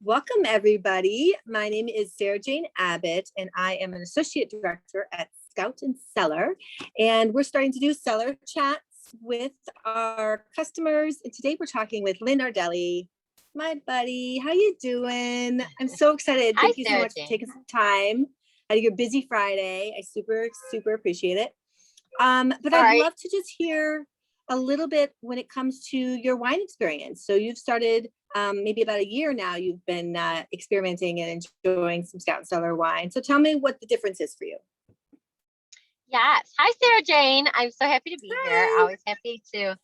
Welcome, everybody. My name is Sarah Jane Abbott, and I am an associate director at Scout and Cellar. And we're starting to do Cellar chats with our customers. And today we're talking with Lynn Nardelli, my buddy. How you doing? I'm so excited. Hi, Thank you so Sarah much Jane. for taking some time out of your busy Friday. I super appreciate it. But I'd love to just hear a little bit when it comes to your wine experience. So you've started maybe about a year now, you've been experimenting and enjoying some Scout and Cellar wine. So tell me what the difference is for you. Yes. Hi, Sarah Jane. I'm so happy to be Hi. here. Always happy to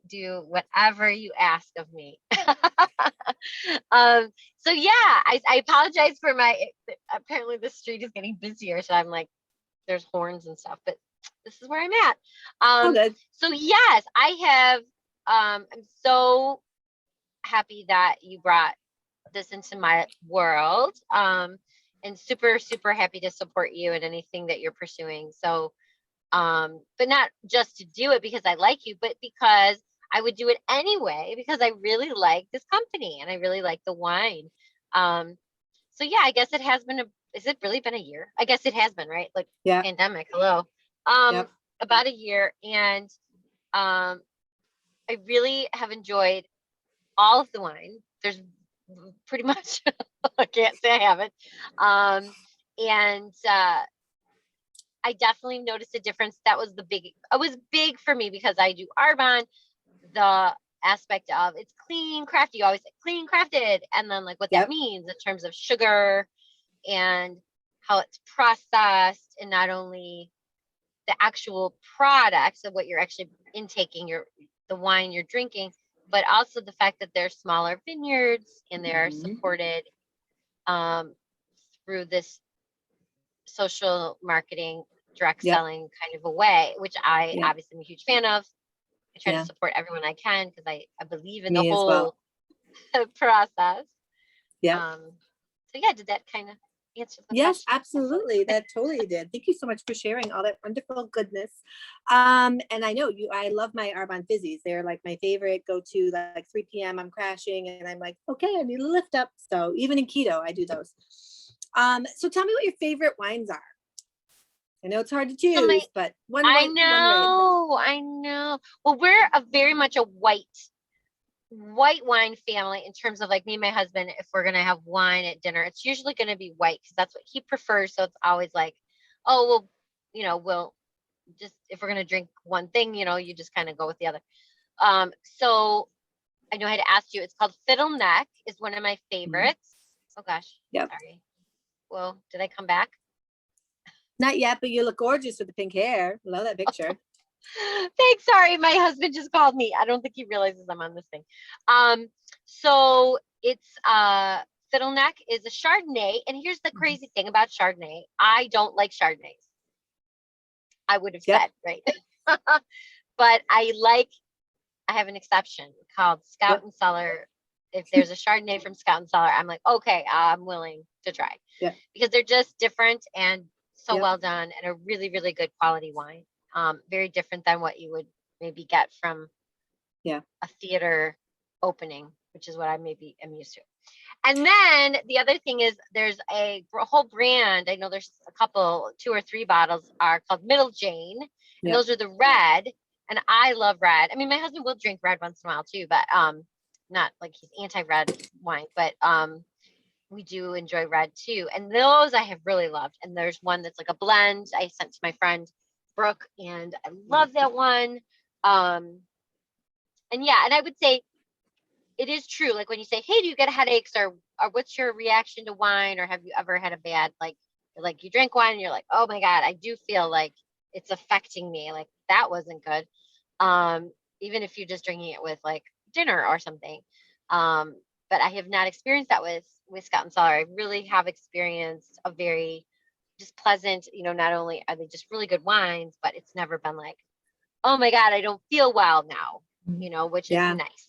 do whatever you ask of me. So yeah, I apologize for apparently the street is getting busier. So I'm like, there's horns and stuff, but this is where I'm at. Good. So yes, I have, I'm so happy that you brought this into my world. And super happy to support you in anything that you're pursuing. So, but not just to do it because I like you, but because I would do it anyway, because I really like this company and I really like the wine. So yeah, I guess it has been has it really been a year? I guess it has been, right? Like pandemic, hello. About a year. And I really have enjoyed all of the wine. There's pretty much, I can't say I haven't. And I definitely noticed a difference. It was big for me because I do Arbonne, the aspect of it's clean, crafty. You always say clean, crafted. And then like what that means in terms of sugar and how it's processed, and not only the actual products of what you're actually intaking, the wine you're drinking, but also the fact that they're smaller vineyards and they're supported through this social marketing, direct selling kind of a way, which I obviously am a huge fan of. I try to support everyone I can because I believe in the whole process. Yeah. So yeah, did that kind of answer the question? Yes, absolutely. That totally did. Thank you so much for sharing all that wonderful goodness. And I know I love my Arbonne fizzies. They're like my favorite go-to, like 3 p.m. I'm crashing and I'm like, okay, I need a lift up. So even in keto, I do those. So tell me what your favorite wines are. I know it's hard to choose, but I know. Well, we're very much a white wine family in terms of like me and my husband. If we're going to have wine at dinner, it's usually going to be white because that's what he prefers. So it's always like, oh, well, we'll just, if we're going to drink one thing, you just kind of go with the other. So I know I had to ask you, it's called Fiddle Neck is one of my favorites. Oh gosh. Yep. Sorry. Well, did I come back? Not yet, but you look gorgeous with the pink hair. Love that picture. Thanks. Sorry, my husband just called me. I don't think he realizes I'm on this thing. So it's Fiddle Neck is a Chardonnay, and here's the crazy thing about Chardonnay. I don't like Chardonnays. I would have said, right? But I have an exception called Scout and Cellar. If there's a Chardonnay from Scout and Cellar, I'm like, okay, I'm willing to try. Because they're just different and so well done, and a really, really good quality wine. Very different than what you would maybe get from a theater opening, which is what I maybe am used to. And then the other thing is there's a whole brand. I know there's a couple, 2 or 3 bottles are called Middle Jane. And those are the red. And I love red. I mean, my husband will drink red once in a while too, but not like he's anti-red wine, but we do enjoy red too. And those I have really loved. And there's one that's like a blend I sent to my friend Brooke, and I love that one. And I would say it is true. Like when you say, hey, do you get headaches or what's your reaction to wine? Or have you ever had a bad, like you drink wine and you're like, oh my God, I do feel like it's affecting me. Like that wasn't good. Even if you're just drinking it with like dinner or something. But I have not experienced that with Scout and Cellar. I really have experienced a very just pleasant, not only are they just really good wines, but it's never been like, oh my God, I don't feel well now, which is nice.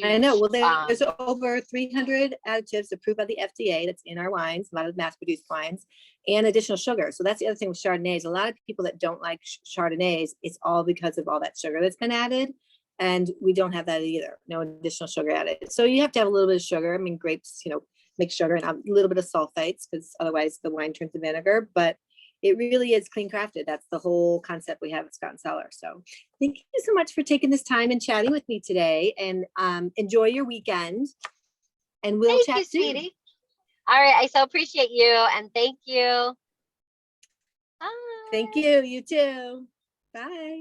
I know. Well, there's over 300 additives approved by the FDA that's in our wines, a lot of mass-produced wines, and additional sugar. So that's the other thing with Chardonnays. A lot of people that don't like Chardonnays, it's all because of all that sugar that's been added. And we don't have that either. No additional sugar added. So you have to have a little bit of sugar. I mean, grapes, make sugar and a little bit of sulfites because otherwise the wine turns to vinegar. But it really is clean crafted. That's the whole concept we have at Scott and Cellar. So thank you so much for taking this time and chatting with me today. And enjoy your weekend. And we'll Thank chat you, soon. sweetie. All right. I so appreciate you. And thank you. Bye. Thank you. You too. Bye.